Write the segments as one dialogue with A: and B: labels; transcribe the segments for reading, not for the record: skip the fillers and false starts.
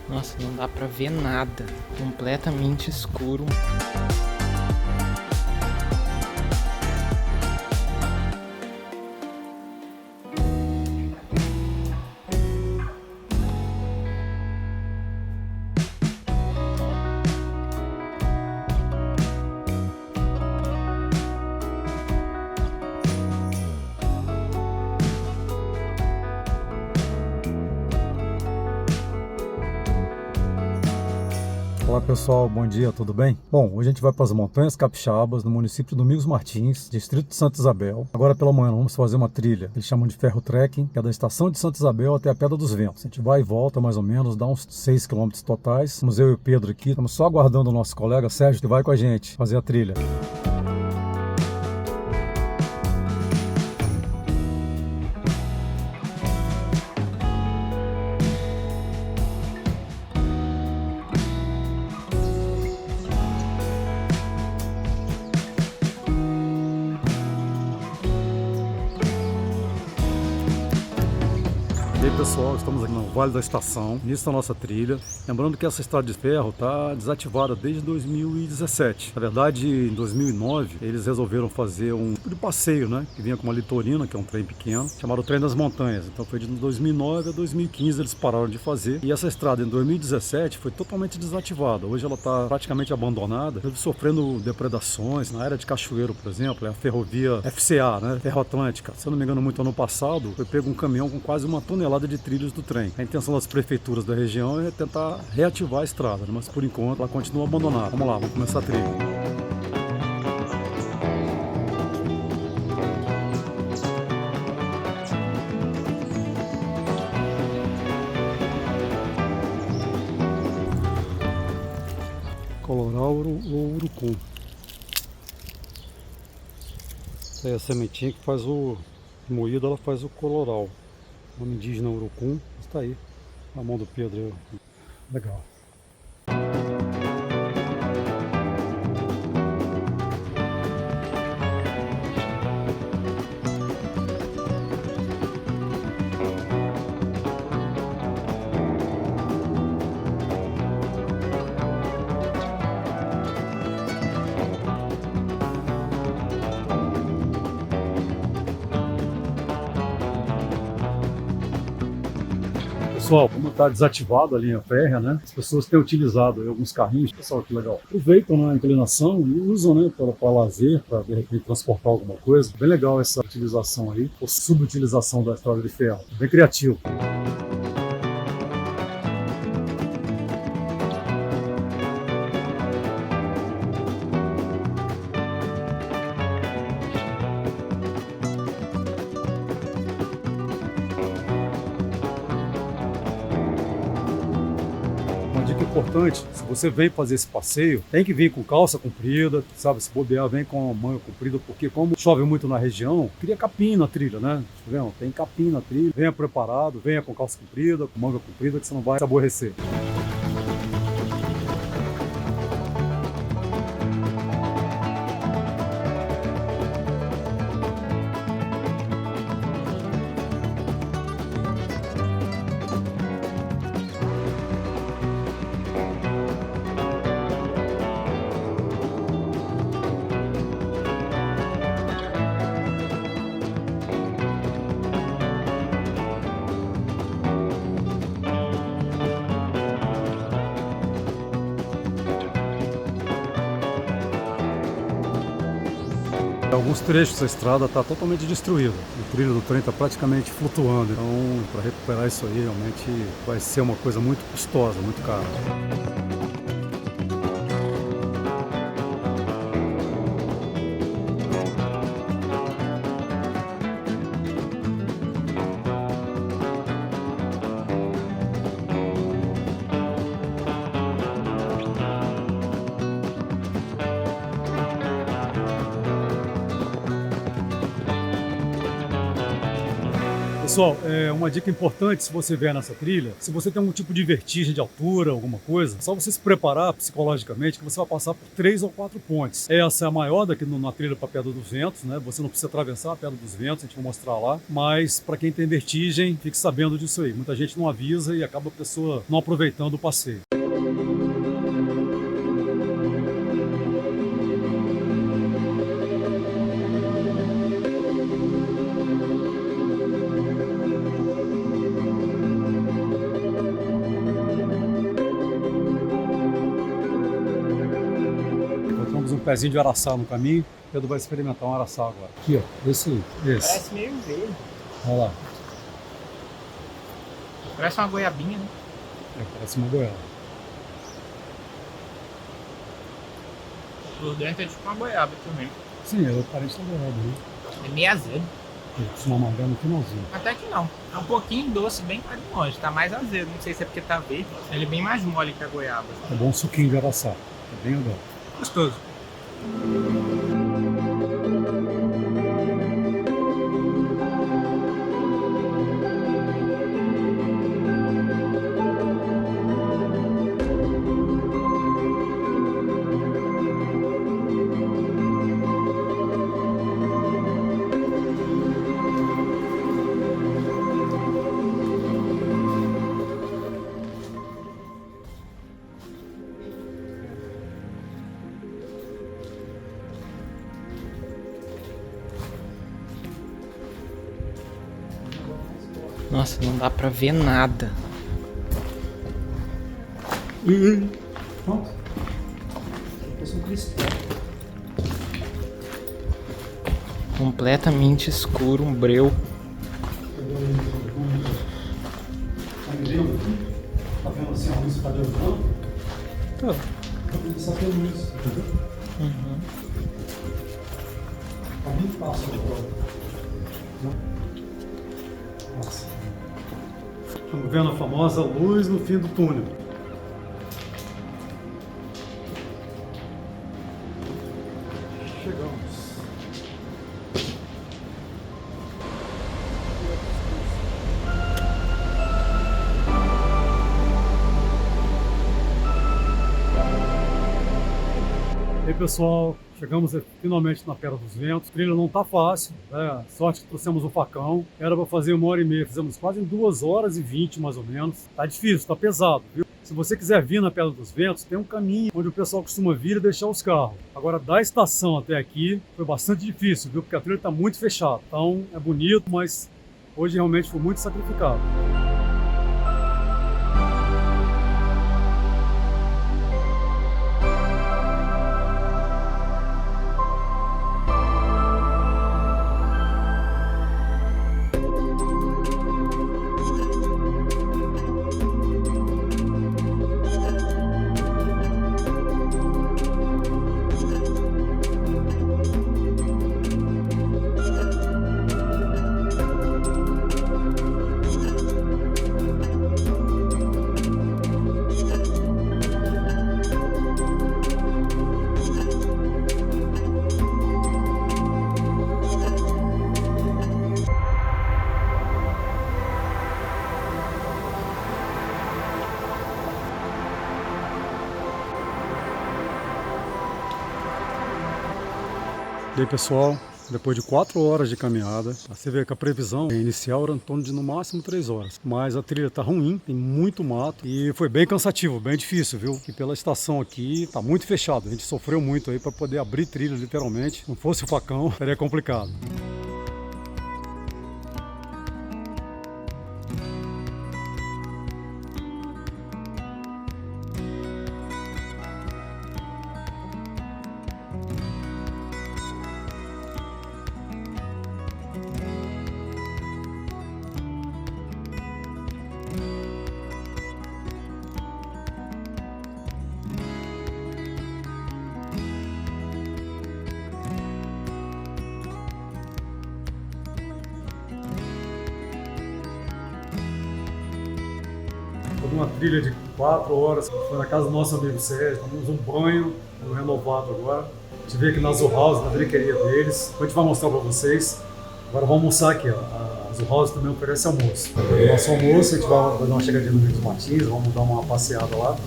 A: Nossa, não dá pra ver nada. Completamente escuro.
B: Olá pessoal, bom dia, tudo bem? Bom, hoje a gente vai para as Montanhas Capixabas, no município de Domingos Martins, distrito de Santa Isabel. Agora pela manhã vamos fazer uma trilha, eles chamam de ferro trekking, que é da estação de Santa Isabel até a Pedra dos Ventos. A gente vai e volta mais ou menos, dá uns 6 quilômetros totais. Estamos eu e o Pedro aqui, estamos só aguardando o nosso colega Sérgio, que vai com a gente fazer a trilha. E aí pessoal, estamos aqui no Vale da Estação, início da nossa trilha. Lembrando que essa estrada de ferro está desativada desde 2017. Na verdade, em 2009, eles resolveram fazer um tipo de passeio, né? Que vinha com uma litorina, que é um trem pequeno, chamado Trem das Montanhas. Então foi de 2009 a 2015 eles pararam de fazer. E essa estrada em 2017 foi totalmente desativada. Hoje ela está praticamente abandonada, sofrendo depredações. Na área de Cachoeiro, por exemplo, é a ferrovia FCA, né? Ferro Atlântica. Se eu não me engano, muito ano passado, foi pego um caminhão com quase uma tonelada de trilhos do trem. A intenção das prefeituras da região é tentar reativar a estrada, né? Mas por enquanto ela continua abandonada. Vamos lá, vamos começar a trilha. Coloral ou urucum. Essa é a sementinha que faz o moído, ela faz o coloral. O nome indígena urucum, está aí, na mão do Pedro. Legal. Pessoal, como está desativado a linha férrea, né? As pessoas têm utilizado alguns carrinhos, pessoal, que legal. Aproveitam, né, a inclinação e usam, né, para lazer, para de repente transportar alguma coisa. Bem legal essa utilização aí, ou subutilização da estrada de ferro. Bem criativo. Uma dica importante, se você vem fazer esse passeio, tem que vir com calça comprida, sabe? Se bobear, vem com a manga comprida, porque como chove muito na região, cria capim na trilha, né? Tá vendo? Tem capim na trilha. Venha preparado, venha com calça comprida, com manga comprida, que você não vai se aborrecer. Alguns trechos da estrada está totalmente destruída. O trilho do trem está praticamente flutuando. Então, para recuperar isso aí, realmente vai ser uma coisa muito custosa, muito cara. Pessoal, uma dica importante se você vier nessa trilha, se você tem algum tipo de vertigem de altura, alguma coisa, é só você se preparar psicologicamente que você vai passar por 3 ou 4 pontes. Essa é a maior daqui na trilha para a Pedra dos Ventos, né? Você não precisa atravessar a Pedra dos Ventos, a gente vai mostrar lá, mas para quem tem vertigem, fique sabendo disso aí. Muita gente não avisa e acaba a pessoa não aproveitando o passeio. Encontramos um pezinho de araçá no caminho. Pedro vai experimentar um araçá agora. Aqui, ó. Esse aí. Esse.
A: Parece meio verde.
B: Olha lá.
A: Parece uma goiabinha, né?
B: Parece uma goiaba.
A: Por dentro é tipo uma goiaba também.
B: Sim, é parente da goiaba, né?
A: É meio azedo.
B: Costuma amargar no finalzinho.
A: Até que não. É um pouquinho doce, bem mais longe. Tá mais azedo. Não sei se é porque tá verde. Ele é bem mais mole que a goiaba.
B: É bom um suquinho de araçá. É bem legal.
A: Gostoso. Nossa, não dá pra ver nada.
B: Pronto. Parece um cristal.
A: Completamente escuro, um breu.
B: Tá me vendo aqui? Tá vendo assim a luz que tá levantando? Cara, tá vendo isso, entendeu?
A: Uhum.
B: Tá bem fácil agora. Nossa. Estamos vendo a famosa luz no fim do túnel. Chegamos. E aí, pessoal, chegamos finalmente na Pedra dos Ventos. A trilha não tá fácil, né? Sorte que trouxemos o facão. Era para fazer 1h30, fizemos quase em 2h20 mais ou menos. Tá difícil, tá pesado, viu? Se você quiser vir na Pedra dos Ventos, tem um caminho onde o pessoal costuma vir e deixar os carros. Agora, da estação até aqui foi bastante difícil, viu? Porque a trilha tá muito fechada. Então, é bonito, mas hoje realmente foi muito sacrificado. E aí, pessoal, depois de 4 horas de caminhada, você vê que a previsão inicial era em torno de no máximo 3 horas. Mas a trilha tá ruim, tem muito mato e foi bem cansativo, bem difícil, viu? E pela estação aqui tá muito fechado. A gente sofreu muito aí para poder abrir trilha, literalmente. Se não fosse o facão, seria complicado. Uma trilha de 4 horas, foi na casa do nosso amigo Sérgio, tomamos um banho, um renovado agora. A gente veio aqui na Azul House, na brinqueria deles, a gente vai mostrar para vocês. Agora vamos almoçar aqui, ó. A Mas o House também oferece almoço. No nosso almoço, a gente vai dar uma chegadinha no Domingos Martins, vamos dar uma passeada lá.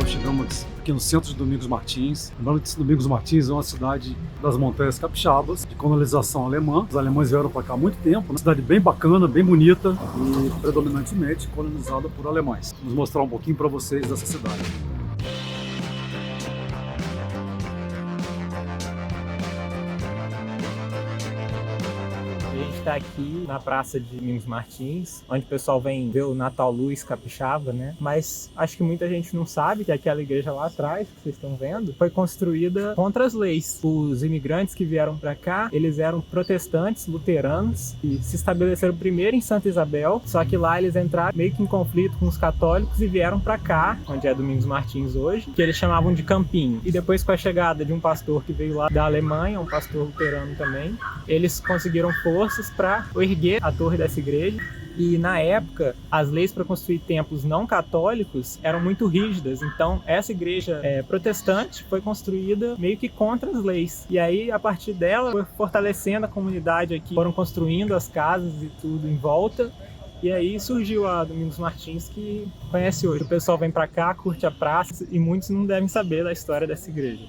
B: Chegamos aqui no centro de Domingos Martins. Lembrando que esse Domingos Martins é uma cidade das montanhas capixabas, de colonização alemã. Os alemães vieram para cá há muito tempo. Uma cidade bem bacana, bem bonita e predominantemente colonizada por alemães. Vamos mostrar um pouquinho para vocês dessa cidade.
A: A gente está aqui na praça de Domingos Martins, onde o pessoal vem ver o Natal Luz capixaba, né? Mas acho que muita gente não sabe que aquela igreja lá atrás, que vocês estão vendo, foi construída contra as leis. Os imigrantes que vieram para cá, eles eram protestantes, luteranos, e se estabeleceram primeiro em Santa Isabel, só que lá eles entraram meio que em conflito com os católicos e vieram para cá, onde é Domingos Martins hoje, que eles chamavam de Campinho. E depois, com a chegada de um pastor que veio lá da Alemanha, um pastor luterano também, eles conseguiram forças para erguer a torre dessa igreja. E na época, as leis para construir templos não católicos eram muito rígidas. Então, essa igreja protestante foi construída meio que contra as leis. E aí, a partir dela, foi fortalecendo a comunidade aqui. Foram construindo as casas e tudo em volta. E aí surgiu a Domingos Martins, que conhece hoje. O pessoal vem para cá, curte a praça, e muitos não devem saber da história dessa igreja.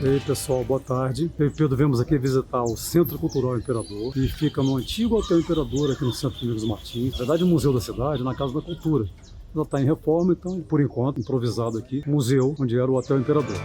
B: E aí pessoal, boa tarde. Eu e Pedro viemos aqui visitar o Centro Cultural Imperador, que fica no antigo Hotel Imperador aqui no centro de Domingos Martins. Na verdade, o Museu da Cidade, na Casa da Cultura. Já está em reforma, então, por enquanto, improvisado aqui, museu onde era o Hotel Imperador.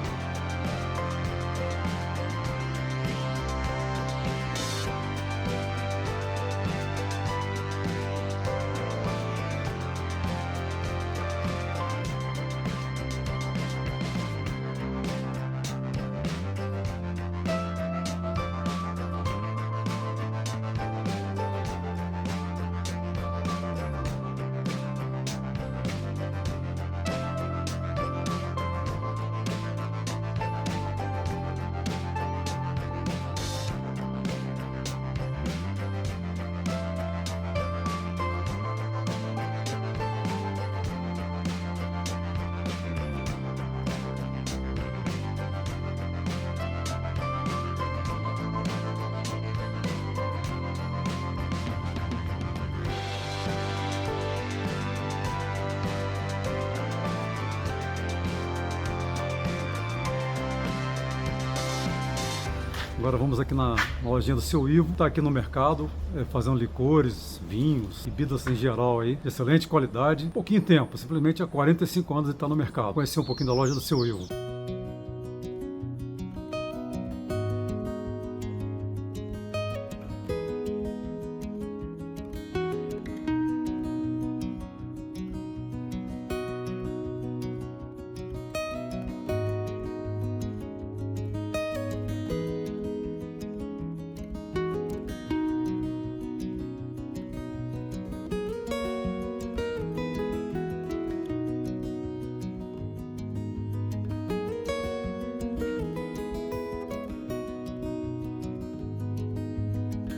B: Agora vamos aqui na lojinha do Seu Ivo, está aqui no mercado, fazendo licores, vinhos, bebidas em geral aí, de excelente qualidade, pouquinho tempo, simplesmente há 45 anos ele está no mercado. Conhecer um pouquinho da loja do Seu Ivo.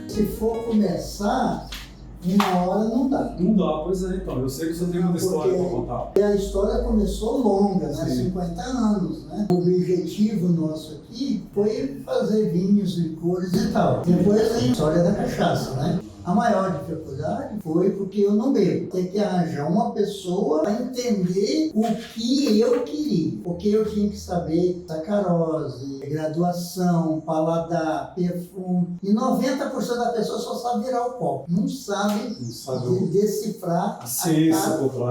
C: Se for começar, uma hora não dá.
B: Não dá, pois é, então. Eu sei que você tem muita história para contar.
C: A história começou longa, né?
B: Sim.
C: 50 anos, né? O objetivo nosso aqui foi fazer vinhos, licores e tal. Depois vem a história da cachaça, né? A maior dificuldade foi porque eu não bebo. Tem que arranjar uma pessoa para entender o que eu queria. Porque eu tinha que saber sacarose, graduação, paladar, perfume. E 90% da pessoa só sabe virar o copo. Não sabe decifrar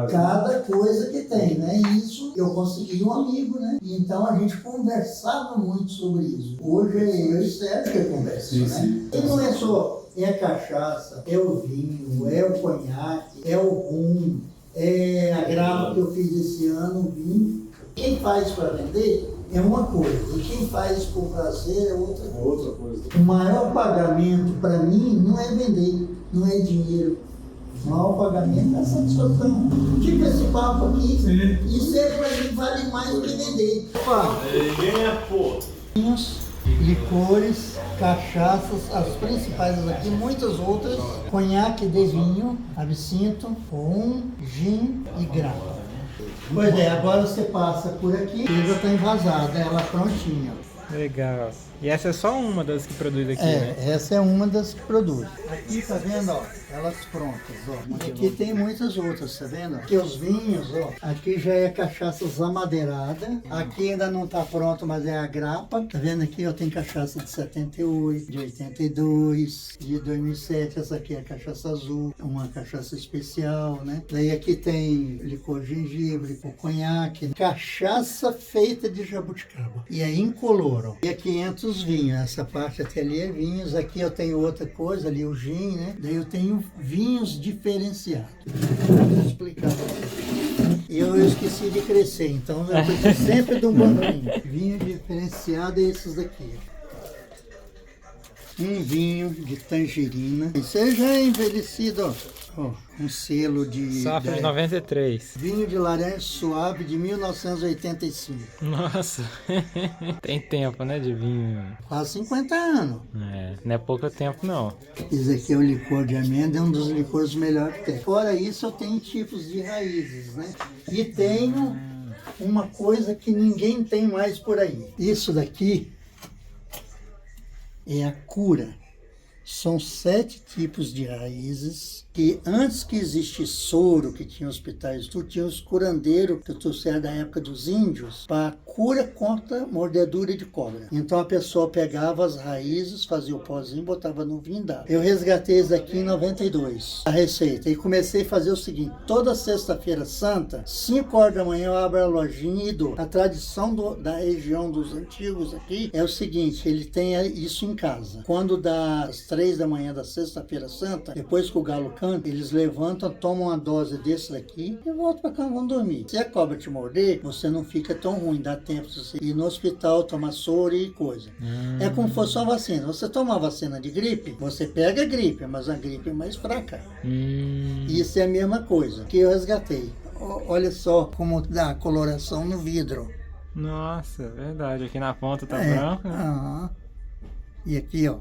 C: cada coisa que tem, né? E isso eu consegui um amigo, né? E então a gente conversava muito sobre isso. Hoje eu e Sérgio que conversam, né? E não é só... É a cachaça, é o vinho, é o conhaque, é o rum, é a grapa que eu fiz esse ano, o vinho. Quem faz para vender é uma coisa, e quem faz por prazer é outra coisa. O maior pagamento para mim não é vender, não é dinheiro. O maior pagamento é a satisfação. Tipo esse papo aqui, isso para mim vale mais do que vender. Licores, cachaças, as principais aqui, muitas outras, conhaque de vinho, absinto, rum, gin e grapa. Pois é, agora você passa por aqui e já está envasada, ela prontinha.
A: Legal. E essa é só uma das que produz aqui, né?
C: Essa é uma das que produz. Aqui tá vendo, ó, elas prontas, ó. Aqui tem muitas outras, tá vendo? Aqui os vinhos, ó. Aqui já é cachaças amadeirada. Aqui ainda não tá pronto, mas é a grapa. Tá vendo aqui, ó, tem cachaça de 78, de 82, de 2007. Essa aqui é a cachaça azul, uma cachaça especial, né? Daí aqui tem licor gengibre, licor conhaque, cachaça feita de jabuticaba. E é incolor, ó. E é 500 vinhos, essa parte até ali é vinhos, aqui eu tenho outra coisa, ali o gin, né? Daí eu tenho vinhos diferenciados. Vou explicar. Eu esqueci de crescer, então eu preciso sempre de um banquinho. Vinho diferenciado é esses daqui. Um vinho de tangerina. Isso aí já é envelhecido, ó. Ó, um selo de...
A: Safra de 93.
C: Vinho de laranja suave de 1985.
A: Nossa, tem tempo, né, de vinho.
C: Quase 50 anos.
A: Não é pouco tempo, não.
C: Esse aqui é o licor de amêndoa, é um dos licores melhores que tem. Fora isso, eu tenho tipos de raízes, né? E tenho uma coisa que ninguém tem mais por aí. Isso daqui é a cura. São 7 tipos de raízes que antes que existisse soro, que tinha hospitais, tu tinha os curandeiros que trouxeram da época dos índios para cura contra mordedura de cobra. Então a pessoa pegava as raízes, fazia o pozinho, botava no vinho e dava. Eu resgatei isso aqui em 92, a receita, e comecei a fazer o seguinte: toda sexta-feira santa, 5 horas da manhã eu abro a lojinha e dou. A tradição da região dos antigos aqui é o seguinte: ele tem isso em casa. Quando dá às 3 da manhã da sexta-feira santa, depois que o galo canta, eles levantam, tomam uma dose desse daqui e voltam para cá e vão dormir. Se a cobra te morder, você não fica tão ruim, dá tempo de você ir no hospital, tomar soro e coisa. É como se fosse uma vacina. Você toma uma vacina de gripe, você pega a gripe, mas a gripe é mais fraca. Isso é a mesma coisa que eu resgatei. Olha só como dá a coloração no vidro.
A: Nossa, é verdade. Aqui na ponta tá branco, né?
C: E aqui, ó.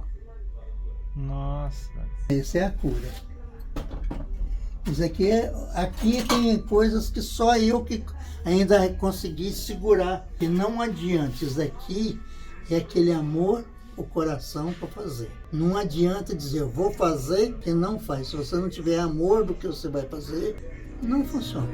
A: Nossa.
C: Essa é a cura. Isso aqui aqui tem coisas que só eu que ainda consegui segurar. E não adianta, isso aqui é aquele amor, o coração para fazer. Não adianta dizer, eu vou fazer, e não faz. Se você não tiver amor do que você vai fazer, não funciona.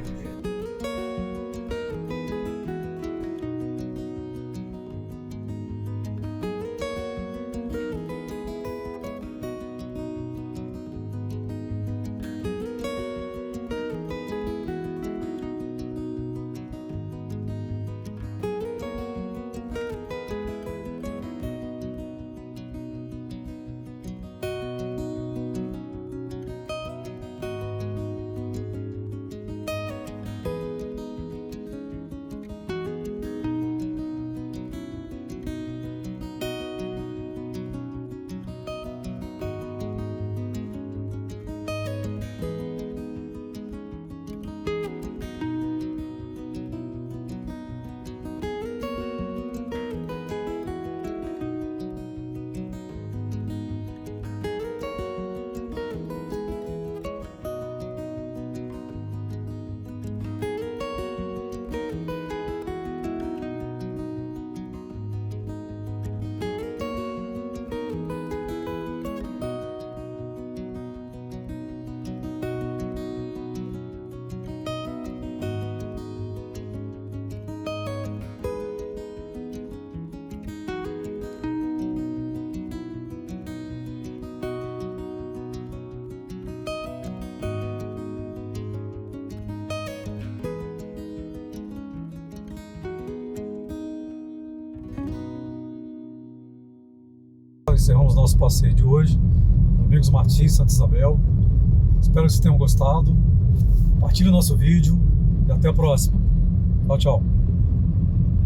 B: encerramos nosso passeio de hoje, no Domingos Martins, Santa Isabel. Espero que vocês tenham gostado. Compartilhe o nosso vídeo e até a próxima. Tchau, tchau.